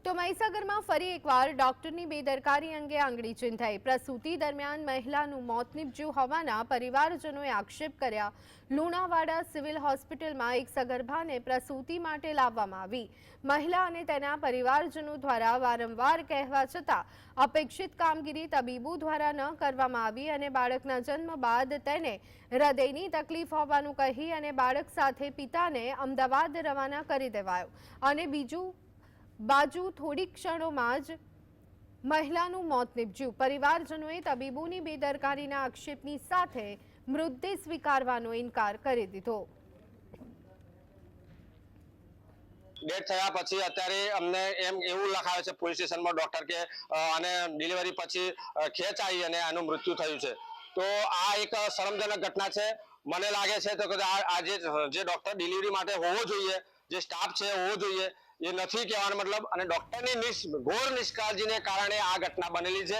તો મહીસાગરમાં ફરી એકવાર ડોક્ટરની બેદરકારી અંગે આંગળી ચિંધાઈ। પ્રસૂતિ દરમિયાન મહિલાનું મોત નીપજ્યું હોવાના પરિવારજનોએ આક્ષેપ કર્યા। લુણાવાડા સિવિલ હોસ્પિટલમાં એક સગર્ભાને પ્રસૂતિ માટે લાવવામાં આવી। મહિલા અને તેના પરિવારજનો દ્વારા વારંવાર કહેવા છતાં અપેક્ષિત કામગીરી તબીબો દ્વારા ન કરવામાં આવી અને બાળકના જન્મ બાદ તેને હૃદયની તકલીફ હોવાનું કહી અને બાળક સાથે પિતાને અમદાવાદ રવાના કરી દેવાયો અને બીજું बाजू थोड़ी क्षणों में ज महिलाનું મોત નીપજ્યું। પરિવારજનોએ તબીબોની બેદરકારીના આક્ષેપની સાથે મૃતદેહ સ્વીકારવાનો ઇનકાર કરી દીધો। डेथ થયા પછી અત્યારે અમને એમ એવું લખાવે છે પોલીસ સ્ટેશનમાં ડોક્ટર કે અને ડિલિવરી પછી ખેંચ આવી અને આનું મૃત્યુ થયું છે। તો આ એક શરમજનક ઘટના છે। મને લાગે છે તો કે આ જે ડોક્ટર ડિલિવરી માટે હોવો જોઈએ, જે સ્ટાફ છે હોવો જોઈએ, એ નથી કહેવાનો મતલબ, અને ડોક્ટરની ઘોર નિષ્કાળજીને કારણે આ ઘટના બનેલી છે।